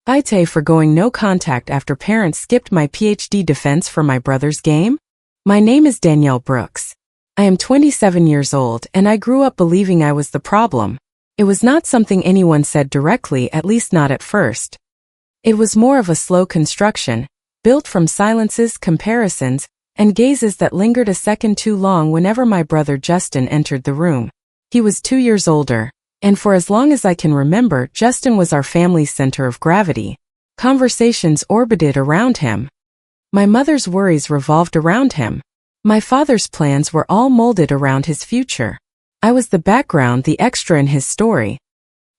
AITA for going no contact after parents skipped my PhD defense for my brother's game? My name is Danielle Brooks. I am 27 years old and I grew up believing I was the problem. It was not something anyone said directly, at least not at first. It was more of a slow construction, built from silences, comparisons, and gazes that lingered a second too long whenever my brother Justin entered the room. He was 2 years older, and for as long as I can remember, Justin was our family's center of gravity. Conversations orbited around him. My mother's worries revolved around him. My father's plans were all molded around his future. I was the background, the extra in his story.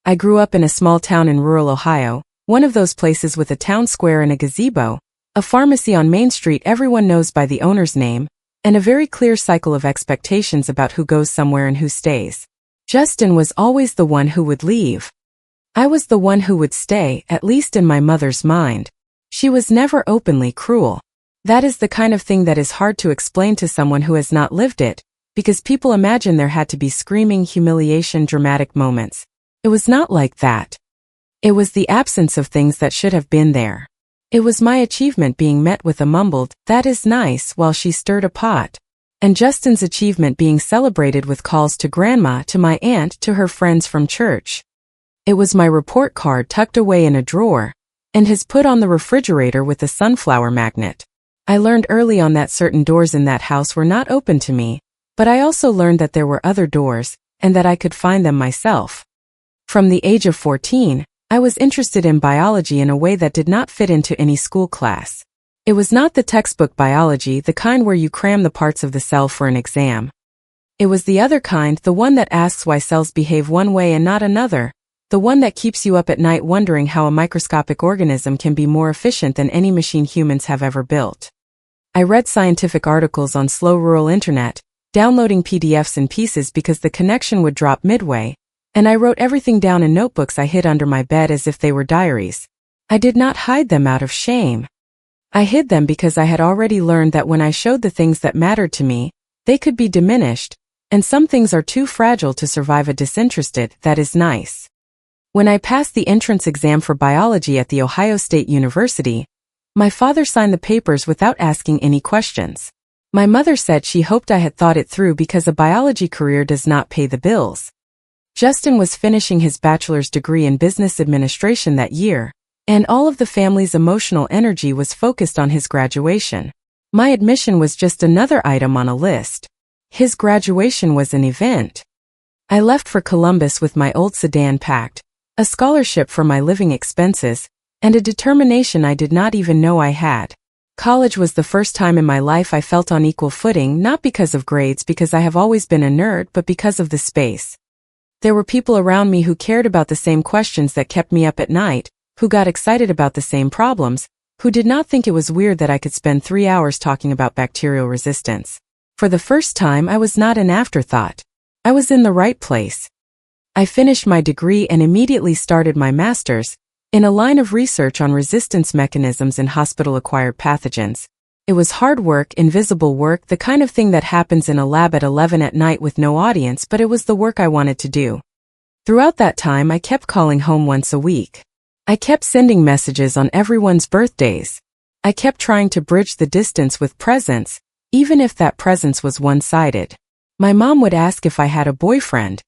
I grew up in a small town in rural Ohio, one of those places with a town square and a gazebo, a pharmacy on Main Street everyone knows by the owner's name, and a very clear cycle of expectations about who goes somewhere and who stays. Justin was always the one who would leave. I was the one who would stay, at least in my mother's mind. She was never openly cruel. That is the kind of thing that is hard to explain to someone who has not lived it, because people imagine there had to be screaming, humiliation, dramatic moments. It was not like that. It was the absence of things that should have been there. It was my achievement being met with a mumbled, "That is nice," while she stirred a pot. And Justin's achievement being celebrated with calls to grandma, to my aunt, to her friends from church. It was my report card tucked away in a drawer, and his put on the refrigerator with a sunflower magnet. I learned early on that certain doors in that house were not open to me, but I also learned that there were other doors, and that I could find them myself. From the age of 14, I was interested in biology in a way that did not fit into any school class. It was not the textbook biology, the kind where you cram the parts of the cell for an exam. It was the other kind, the one that asks why cells behave one way and not another, the one that keeps you up at night wondering how a microscopic organism can be more efficient than any machine humans have ever built. I read scientific articles on slow rural internet, downloading PDFs in pieces because the connection would drop midway, and I wrote everything down in notebooks I hid under my bed as if they were diaries. I did not hide them out of shame. I hid them because I had already learned that when I showed the things that mattered to me, they could be diminished, and some things are too fragile to survive a disinterested, "That is nice." When I passed the entrance exam for biology at the Ohio State University, my father signed the papers without asking any questions. My mother said she hoped I had thought it through because a biology career does not pay the bills. Justin was finishing his bachelor's degree in business administration that year, and all of the family's emotional energy was focused on his graduation. My admission was just another item on a list. His graduation was an event. I left for Columbus with my old sedan packed, a scholarship for my living expenses, and a determination I did not even know I had. College was the first time in my life I felt on equal footing, not because of grades, because I have always been a nerd, but because of the space. There were people around me who cared about the same questions that kept me up at night, who got excited about the same problems, who did not think it was weird that I could spend 3 hours talking about bacterial resistance. For the first time, I was not an afterthought. I was in the right place. I finished my degree and immediately started my master's, in a line of research on resistance mechanisms in hospital-acquired pathogens. It was hard work, invisible work, the kind of thing that happens in a lab at 11 at night with no audience, but it was the work I wanted to do. Throughout that time, I kept calling home once a week. I kept sending messages on everyone's birthdays. I kept trying to bridge the distance with presence, even if that presence was one-sided. My mom would ask if I had a boyfriend.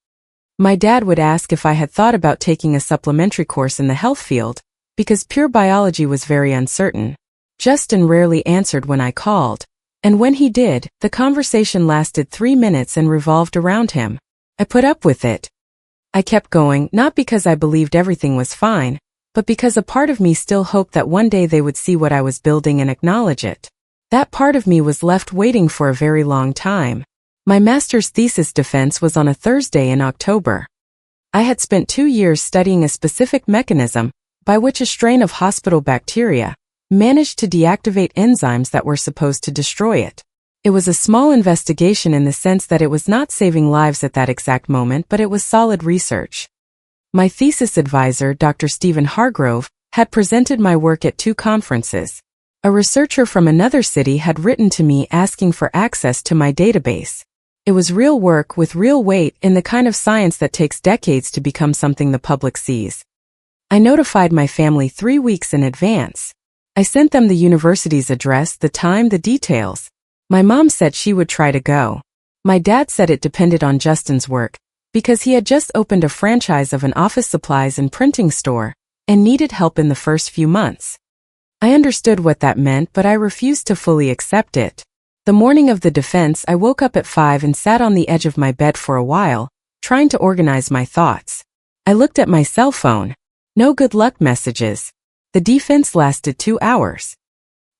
My dad would ask if I had thought about taking a supplementary course in the health field, because pure biology was very uncertain. Justin rarely answered when I called, and when he did, the conversation lasted 3 minutes and revolved around him. I put up with it. I kept going, not because I believed everything was fine, but because a part of me still hoped that one day they would see what I was building and acknowledge it. That part of me was left waiting for a very long time. My master's thesis defense was on a Thursday in October. I had spent 2 years studying a specific mechanism by which a strain of hospital bacteria managed to deactivate enzymes that were supposed to destroy it. It was a small investigation in the sense that it was not saving lives at that exact moment, but it was solid research. My thesis advisor, Dr. Stephen Hargrove, had presented my work at 2 conferences. A researcher from another city had written to me asking for access to my database. It was real work with real weight in the kind of science that takes decades to become something the public sees. I notified my family 3 weeks in advance. I sent them the university's address, the time, the details. My mom said she would try to go. My dad said it depended on Justin's work, because he had just opened a franchise of an office supplies and printing store, and needed help in the first few months. I understood what that meant, but I refused to fully accept it. The morning of the defense, I woke up at 5 and sat on the edge of my bed for a while, trying to organize my thoughts. I looked at my cell phone. No good luck messages. The defense lasted 2 hours.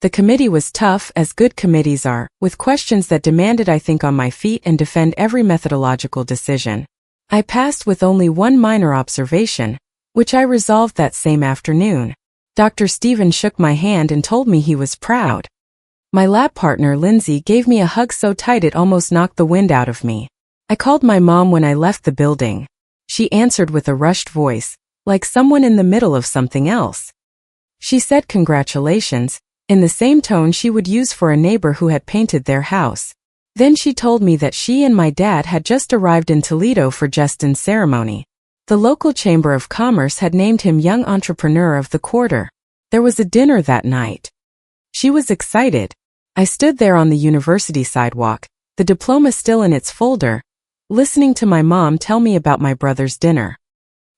The committee was tough, as good committees are, with questions that demanded I think on my feet and defend every methodological decision. I passed with only one minor observation, which I resolved that same afternoon. Dr. Stephen shook my hand and told me he was proud. My lab partner Lindsay gave me a hug so tight it almost knocked the wind out of me. I called my mom when I left the building. She answered with a rushed voice, like someone in the middle of something else. She said congratulations, in the same tone she would use for a neighbor who had painted their house. Then she told me that she and my dad had just arrived in Toledo for Justin's ceremony. The local Chamber of Commerce had named him Young Entrepreneur of the Quarter. There was a dinner that night. She was excited. I stood there on the university sidewalk, the diploma still in its folder, listening to my mom tell me about my brother's dinner.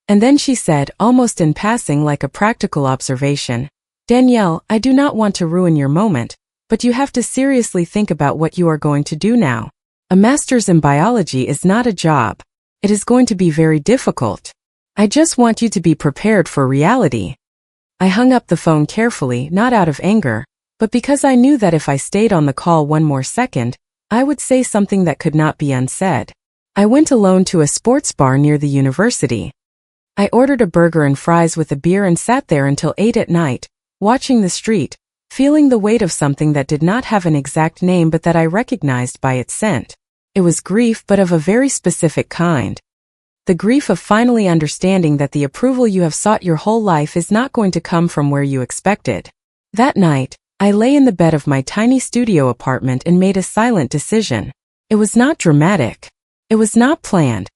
And then she said, almost in passing like a practical observation, "Danielle, I do not want to ruin your moment, but you have to seriously think about what you are going to do now. A master's in biology is not a job. It is going to be very difficult. I just want you to be prepared for reality." I hung up the phone carefully, not out of anger, but because I knew that if I stayed on the call one more second, I would say something that could not be unsaid. I went alone to a sports bar near the university. I ordered a burger and fries with a beer and sat there until 8 at night, watching the street, feeling the weight of something that did not have an exact name but that I recognized by its scent. It was grief, but of a very specific kind. The grief of finally understanding that the approval you have sought your whole life is not going to come from where you expected. That night, I lay in the bed of my tiny studio apartment and made a silent decision. It was not dramatic. It was not planned.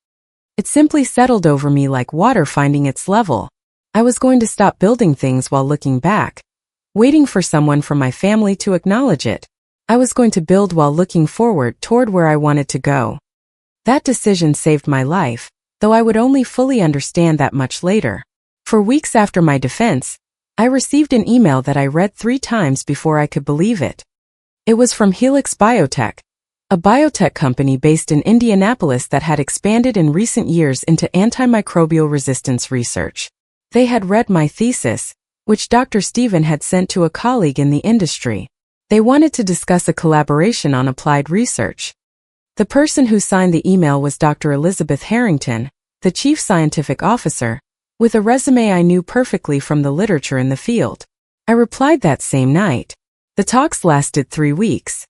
It simply settled over me like water finding its level. I was going to stop building things while looking back, waiting for someone from my family to acknowledge it. I was going to build while looking forward toward where I wanted to go. That decision saved my life, though I would only fully understand that much later. For weeks after my defense, I received an email that I read 3 times before I could believe it. It was from Helix Biotech, a biotech company based in Indianapolis that had expanded in recent years into antimicrobial resistance research. They had read my thesis, which Dr. Stephen had sent to a colleague in the industry. They wanted to discuss a collaboration on applied research. The person who signed the email was Dr. Elizabeth Harrington, the chief scientific officer, with a resume I knew perfectly from the literature in the field. I replied that same night. The talks lasted 3 weeks.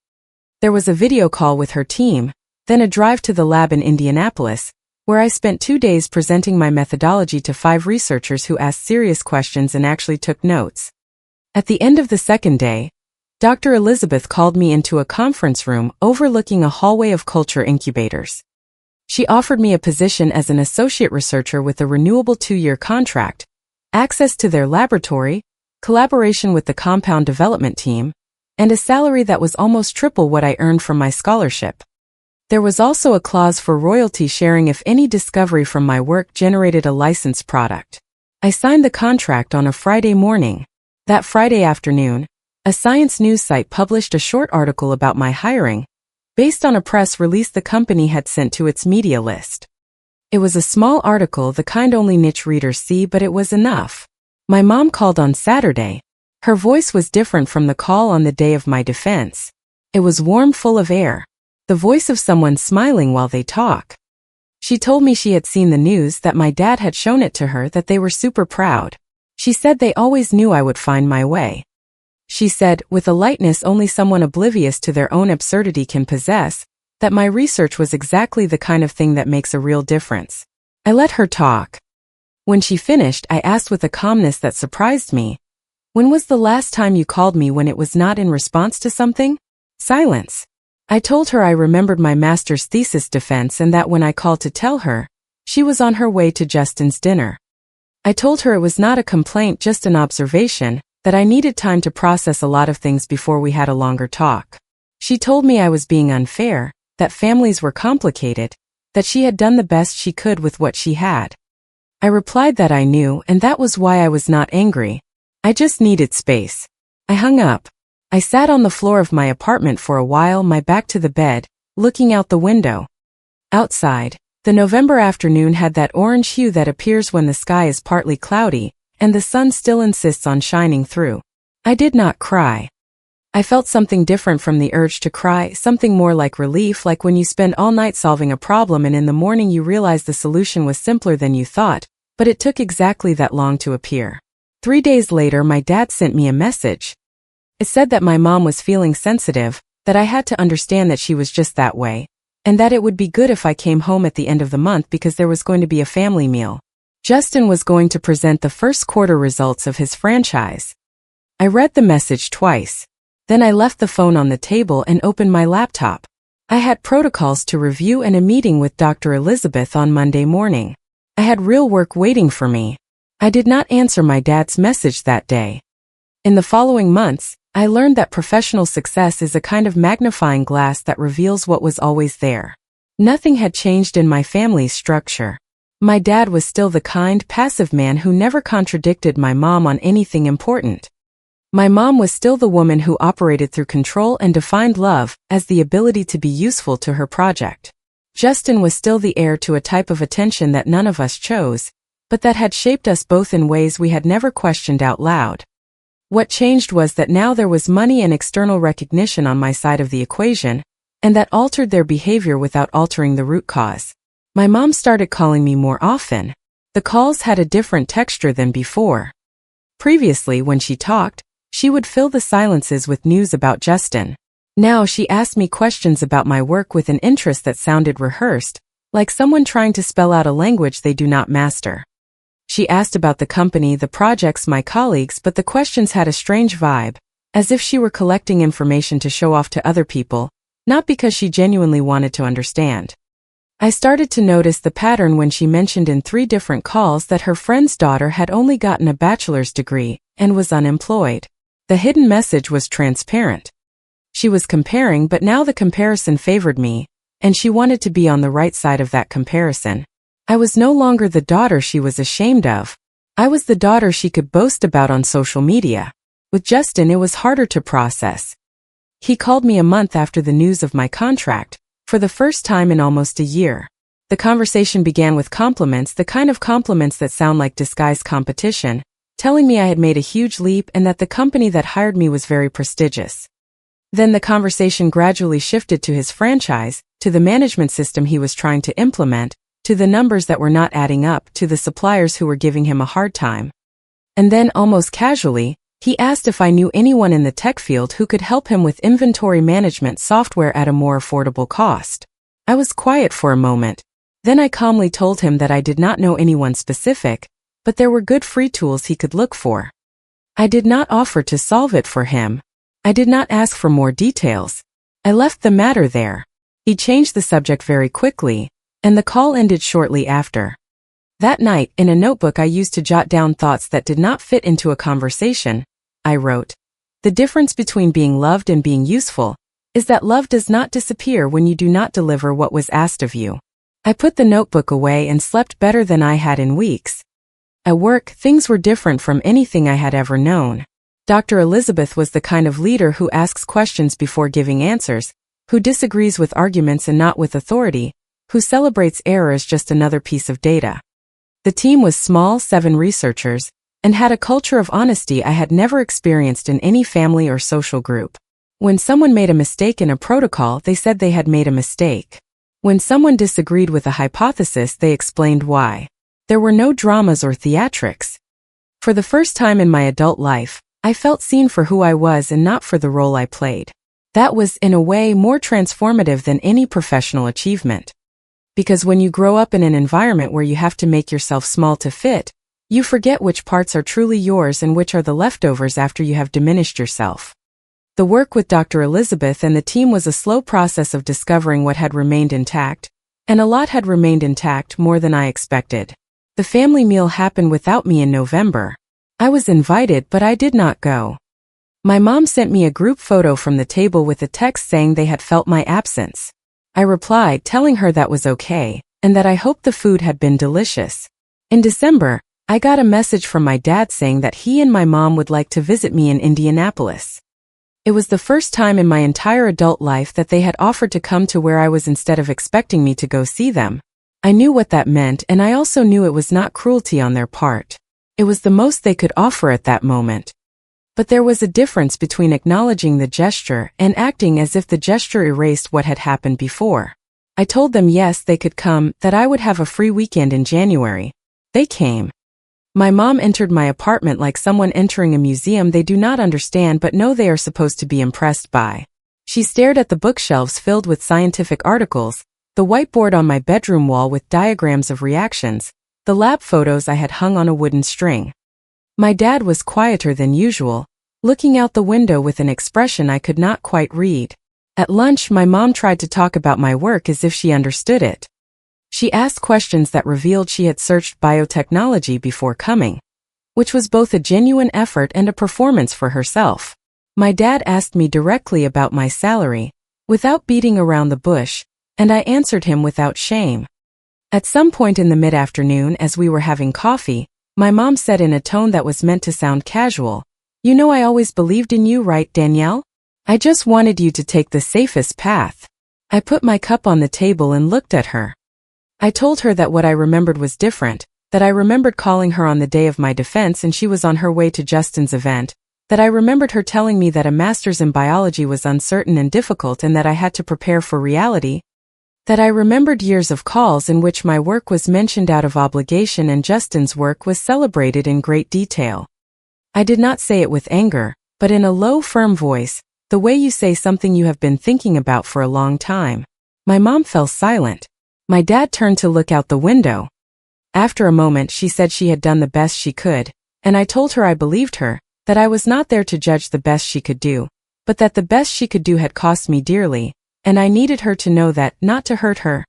There was a video call with her team, then a drive to the lab in Indianapolis, where I spent 2 days presenting my methodology to 5 researchers who asked serious questions and actually took notes. At the end of the 2nd day, Dr. Elizabeth called me into a conference room overlooking a hallway of culture incubators. She offered me a position as an associate researcher with a renewable 2-year contract, access to their laboratory, collaboration with the compound development team, and a salary that was almost triple what I earned from my scholarship. There was also a clause for royalty sharing if any discovery from my work generated a licensed product. I signed the contract on a Friday morning. That Friday afternoon, a science news site published a short article about my hiring, based on a press release the company had sent to its media list. It was a small article, the kind only niche readers see, but it was enough. My mom called on Saturday. Her voice was different from the call on the day of my defense. It was warm, full of air. The voice of someone smiling while they talk. She told me she had seen the news, that my dad had shown it to her, that they were super proud. She said they always knew I would find my way. She said, with a lightness only someone oblivious to their own absurdity can possess, that my research was exactly the kind of thing that makes a real difference. I let her talk. When she finished, I asked with a calmness that surprised me, "When was the last time you called me when it was not in response to something?" Silence. I told her I remembered my master's thesis defense and that when I called to tell her, she was on her way to Justin's dinner. I told her it was not a complaint, just an observation, that I needed time to process a lot of things before we had a longer talk. She told me I was being unfair, that families were complicated, that she had done the best she could with what she had. I replied that I knew, and that was why I was not angry. I just needed space. I hung up. I sat on the floor of my apartment for a while, my back to the bed, looking out the window. Outside, the November afternoon had that orange hue that appears when the sky is partly cloudy, and the sun still insists on shining through. I did not cry. I felt something different from the urge to cry, something more like relief, like when you spend all night solving a problem and in the morning you realize the solution was simpler than you thought, but it took exactly that long to appear. 3 days later, my dad sent me a message. It said that my mom was feeling sensitive, that I had to understand that she was just that way, and that it would be good if I came home at the end of the month because there was going to be a family meal. Justin was going to present the first quarter results of his franchise. I read the message twice. Then I left the phone on the table and opened my laptop. I had protocols to review and a meeting with Dr. Elizabeth on Monday morning. I had real work waiting for me. I did not answer my dad's message that day. In the following months, I learned that professional success is a kind of magnifying glass that reveals what was always there. Nothing had changed in my family's structure. My dad was still the kind, passive man who never contradicted my mom on anything important. My mom was still the woman who operated through control and defined love as the ability to be useful to her project. Justin was still the heir to a type of attention that none of us chose, but that had shaped us both in ways we had never questioned out loud. What changed was that now there was money and external recognition on my side of the equation, and that altered their behavior without altering the root cause. My mom started calling me more often. The calls had a different texture than before. Previously, when she talked, she would fill the silences with news about Justin. Now she asked me questions about my work with an interest that sounded rehearsed, like someone trying to spell out a language they do not master. She asked about the company, the projects, my colleagues, but the questions had a strange vibe, as if she were collecting information to show off to other people, not because she genuinely wanted to understand. I started to notice the pattern when she mentioned in 3 different calls that her friend's daughter had only gotten a bachelor's degree and was unemployed. The hidden message was transparent. She was comparing, but now the comparison favored me, and she wanted to be on the right side of that comparison. I was no longer the daughter she was ashamed of. I was the daughter she could boast about on social media. With Justin, it was harder to process. He called me a month after the news of my contract, for the first time in almost a year. The conversation began with compliments, the kind of compliments that sound like disguised competition, telling me I had made a huge leap and that the company that hired me was very prestigious. Then the conversation gradually shifted to his franchise, to the management system he was trying to implement, to the numbers that were not adding up, to the suppliers who were giving him a hard time. And then, almost casually, he asked if I knew anyone in the tech field who could help him with inventory management software at a more affordable cost. I was quiet for a moment. Then I calmly told him that I did not know anyone specific, but there were good free tools he could look for. I did not offer to solve it for him. I did not ask for more details. I left the matter there. He changed the subject very quickly, and the call ended shortly after. That night, in a notebook I used to jot down thoughts that did not fit into a conversation, I wrote, "The difference between being loved and being useful is that love does not disappear when you do not deliver what was asked of you." I put the notebook away and slept better than I had in weeks. At work, things were different from anything I had ever known. Dr. Elizabeth was the kind of leader who asks questions before giving answers, who disagrees with arguments and not with authority, who celebrates error as just another piece of data. The team was small, 7 researchers, and had a culture of honesty I had never experienced in any family or social group. When someone made a mistake in a protocol, they said they had made a mistake. When someone disagreed with a hypothesis, they explained why. There were no dramas or theatrics. For the first time in my adult life, I felt seen for who I was and not for the role I played. That was, in a way, more transformative than any professional achievement. Because when you grow up in an environment where you have to make yourself small to fit, you forget which parts are truly yours and which are the leftovers after you have diminished yourself. The work with Dr. Elizabeth and the team was a slow process of discovering what had remained intact, and a lot had remained intact more than I expected. The family meal happened without me in November. I was invited, but I did not go. My mom sent me a group photo from the table with a text saying they had felt my absence. I replied telling her that was okay, and that I hoped the food had been delicious. In December, I got a message from my dad saying that he and my mom would like to visit me in Indianapolis. It was the first time in my entire adult life that they had offered to come to where I was instead of expecting me to go see them. I knew what that meant, and I also knew it was not cruelty on their part. It was the most they could offer at that moment. But there was a difference between acknowledging the gesture and acting as if the gesture erased what had happened before. I told them yes, they could come, that I would have a free weekend in January. They came. My mom entered my apartment like someone entering a museum they do not understand but know they are supposed to be impressed by. She stared at the bookshelves filled with scientific articles, the whiteboard on my bedroom wall with diagrams of reactions, the lab photos I had hung on a wooden string. My dad was quieter than usual, looking out the window with an expression I could not quite read. At lunch, my mom tried to talk about my work as if she understood it. She asked questions that revealed she had searched biotechnology before coming, which was both a genuine effort and a performance for herself. My dad asked me directly about my salary, without beating around the bush, and I answered him without shame. At some point in the mid-afternoon, as we were having coffee, my mom said in a tone that was meant to sound casual, "You know I always believed in you, right, Danielle? I just wanted you to take the safest path." I put my cup on the table and looked at her. I told her that what I remembered was different, that I remembered calling her on the day of my defense and she was on her way to Justin's event, that I remembered her telling me that a master's in biology was uncertain and difficult and that I had to prepare for reality, that I remembered years of calls in which my work was mentioned out of obligation and Justin's work was celebrated in great detail. I did not say it with anger, but in a low, firm voice, the way you say something you have been thinking about for a long time. My mom fell silent. My dad turned to look out the window. After a moment, she said she had done the best she could, and I told her I believed her, that I was not there to judge the best she could do, but that the best she could do had cost me dearly, and I needed her to know that, not to hurt her,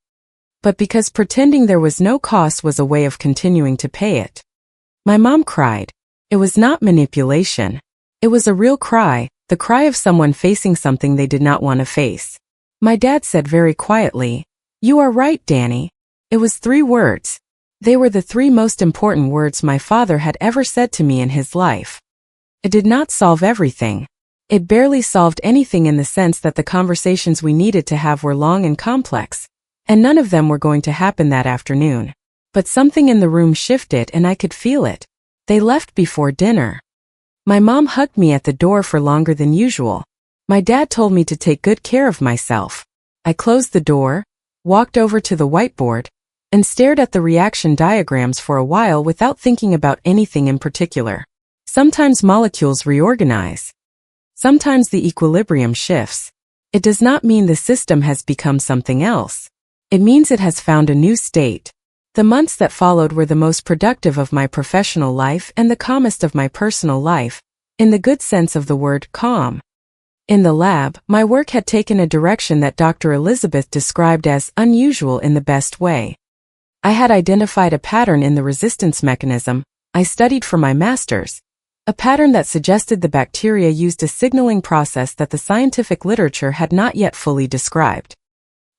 but because pretending there was no cost was a way of continuing to pay it. My mom cried. It was not manipulation. It was a real cry, the cry of someone facing something they did not want to face. My dad said very quietly, "You are right, Danny." It was 3 words. They were the 3 most important words my father had ever said to me in his life. It did not solve everything. It barely solved anything in the sense that the conversations we needed to have were long and complex, and none of them were going to happen that afternoon. But something in the room shifted and I could feel it. They left before dinner. My mom hugged me at the door for longer than usual. My dad told me to take good care of myself. I closed the door, walked over to the whiteboard, and stared at the reaction diagrams for a while without thinking about anything in particular. Sometimes molecules reorganize. Sometimes the equilibrium shifts. It does not mean the system has become something else. It means it has found a new state. The months that followed were the most productive of my professional life and the calmest of my personal life, in the good sense of the word calm. In the lab, my work had taken a direction that Dr. Elizabeth described as unusual in the best way. I had identified a pattern in the resistance mechanism I studied for my master's, a pattern that suggested the bacteria used a signaling process that the scientific literature had not yet fully described.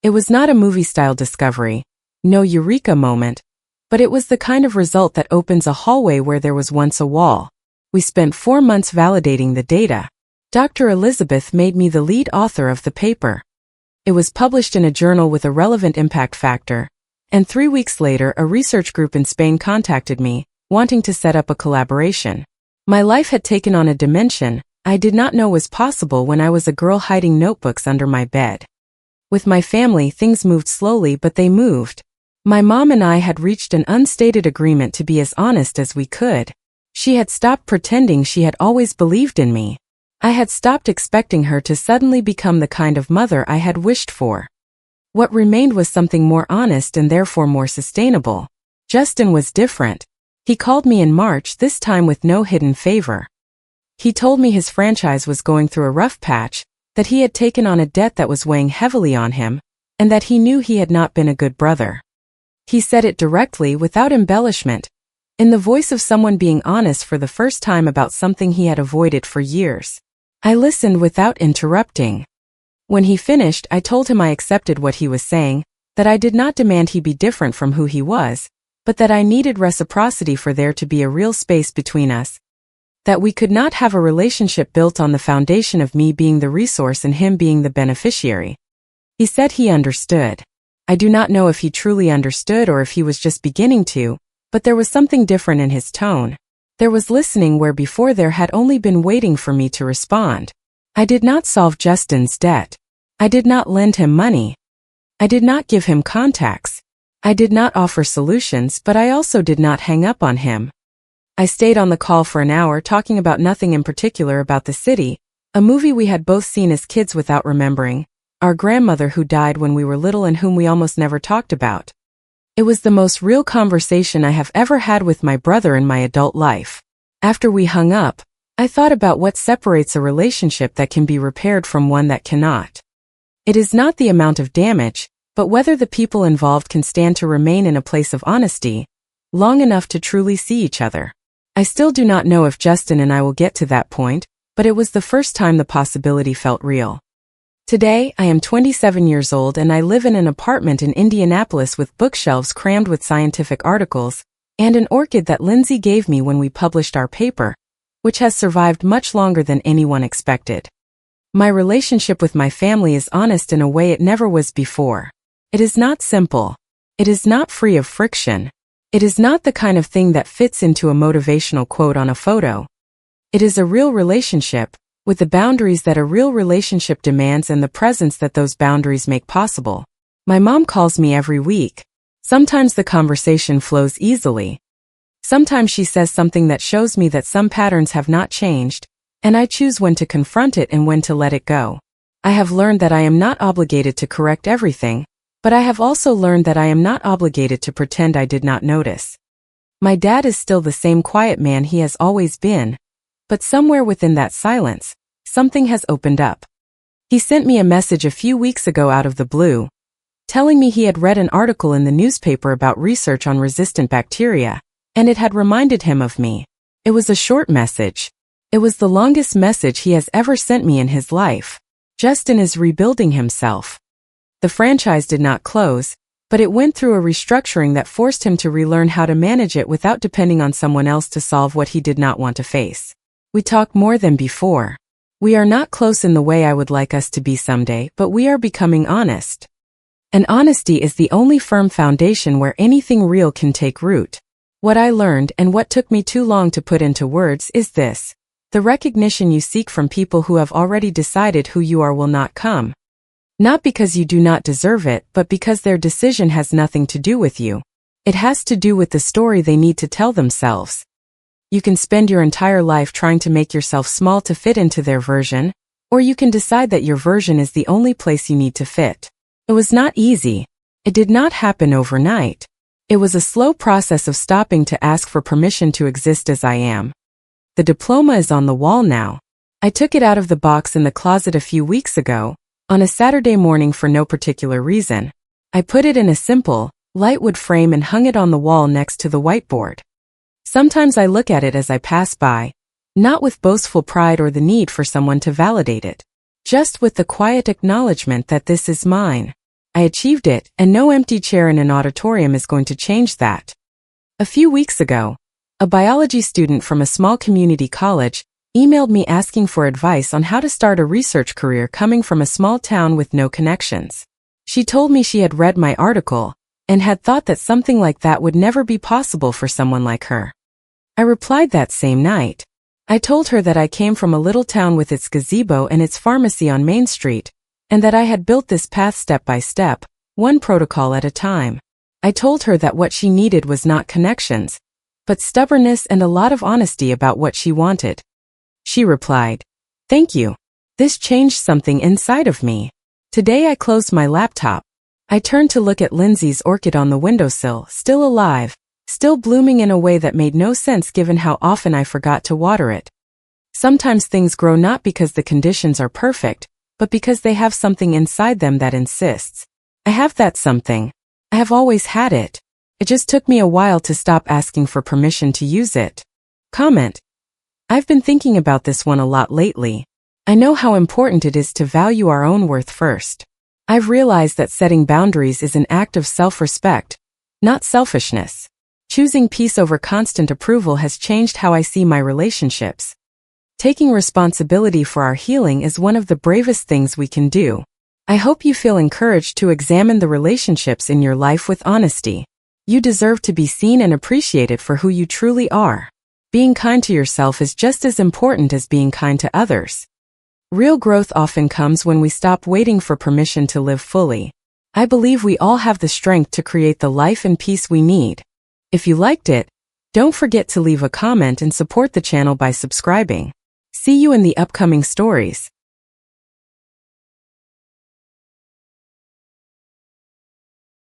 It was not a movie-style discovery, no eureka moment, but it was the kind of result that opens a hallway where there was once a wall. We spent 4 months validating the data. Dr. Elizabeth made me the lead author of the paper. It was published in a journal with a relevant impact factor, and 3 weeks later a research group in Spain contacted me, wanting to set up a collaboration. My life had taken on a dimension I did not know was possible when I was a girl hiding notebooks under my bed. With my family, things moved slowly, but they moved. My mom and I had reached an unstated agreement to be as honest as we could. She had stopped pretending she had always believed in me. I had stopped expecting her to suddenly become the kind of mother I had wished for. What remained was something more honest and therefore more sustainable. Justin was different. He called me in March, this time with no hidden favor. He told me his franchise was going through a rough patch, that he had taken on a debt that was weighing heavily on him, and that he knew he had not been a good brother. He said it directly without embellishment, in the voice of someone being honest for the first time about something he had avoided for years. I listened without interrupting. When he finished, I told him I accepted what he was saying, that I did not demand he be different from who he was, but that I needed reciprocity for there to be a real space between us. That we could not have a relationship built on the foundation of me being the resource and him being the beneficiary. He said he understood. I do not know if he truly understood or if he was just beginning to, but there was something different in his tone. There was listening where before there had only been waiting for me to respond. I did not solve Justin's debt. I did not lend him money. I did not give him contacts. I did not offer solutions, but I also did not hang up on him. I stayed on the call for an hour talking about nothing in particular about the city, a movie we had both seen as kids without remembering, our grandmother who died when we were little and whom we almost never talked about. It was the most real conversation I have ever had with my brother in my adult life. After we hung up, I thought about what separates a relationship that can be repaired from one that cannot. It is not the amount of damage, but whether the people involved can stand to remain in a place of honesty, long enough to truly see each other. I still do not know if Justin and I will get to that point, but it was the first time the possibility felt real. Today, I am 27 years old and I live in an apartment in Indianapolis with bookshelves crammed with scientific articles, and an orchid that Lindsay gave me when we published our paper, which has survived much longer than anyone expected. My relationship with my family is honest in a way it never was before. It is not simple. It is not free of friction. It is not the kind of thing that fits into a motivational quote on a photo. It is a real relationship, with the boundaries that a real relationship demands and the presence that those boundaries make possible. My mom calls me every week. Sometimes the conversation flows easily. Sometimes she says something that shows me that some patterns have not changed, and I choose when to confront it and when to let it go. I have learned that I am not obligated to correct everything, but I have also learned that I am not obligated to pretend I did not notice. My dad is still the same quiet man he has always been, but somewhere within that silence, something has opened up. He sent me a message a few weeks ago out of the blue, telling me he had read an article in the newspaper about research on resistant bacteria, and it had reminded him of me. It was a short message. It was the longest message he has ever sent me in his life. Justin is rebuilding himself. The franchise did not close, but it went through a restructuring that forced him to relearn how to manage it without depending on someone else to solve what he did not want to face. We talk more than before. We are not close in the way I would like us to be someday, but we are becoming honest. And honesty is the only firm foundation where anything real can take root. What I learned and what took me too long to put into words is this: the recognition you seek from people who have already decided who you are will not come. Not because you do not deserve it, but because their decision has nothing to do with you. It has to do with the story they need to tell themselves. You can spend your entire life trying to make yourself small to fit into their version, or you can decide that your version is the only place you need to fit. It was not easy. It did not happen overnight. It was a slow process of stopping to ask for permission to exist as I am. The diploma is on the wall now. I took it out of the box in the closet a few weeks ago, on a Saturday morning for no particular reason. I put it in a simple, light wood frame and hung it on the wall next to the whiteboard. Sometimes I look at it as I pass by, not with boastful pride or the need for someone to validate it, just with the quiet acknowledgement that this is mine. I achieved it, and no empty chair in an auditorium is going to change that. A few weeks ago, a biology student from a small community college emailed me asking for advice on how to start a research career coming from a small town with no connections. She told me she had read my article and had thought that something like that would never be possible for someone like her. I replied that same night. I told her that I came from a little town with its gazebo and its pharmacy on Main Street, and that I had built this path step by step, one protocol at a time. I told her that what she needed was not connections, but stubbornness and a lot of honesty about what she wanted. She replied, "Thank you. This changed something inside of me." Today I closed my laptop. I turned to look at Lindsay's orchid on the windowsill, still alive, still blooming in a way that made no sense given how often I forgot to water it. Sometimes things grow not because the conditions are perfect, but because they have something inside them that insists. I have that something. I have always had it. It just took me a while to stop asking for permission to use it. Comment. I've been thinking about this one a lot lately. I know how important it is to value our own worth first. I've realized that setting boundaries is an act of self-respect, not selfishness. Choosing peace over constant approval has changed how I see my relationships. Taking responsibility for our healing is one of the bravest things we can do. I hope you feel encouraged to examine the relationships in your life with honesty. You deserve to be seen and appreciated for who you truly are. Being kind to yourself is just as important as being kind to others. Real growth often comes when we stop waiting for permission to live fully. I believe we all have the strength to create the life and peace we need. If you liked it, don't forget to leave a comment and support the channel by subscribing. See you in the upcoming stories.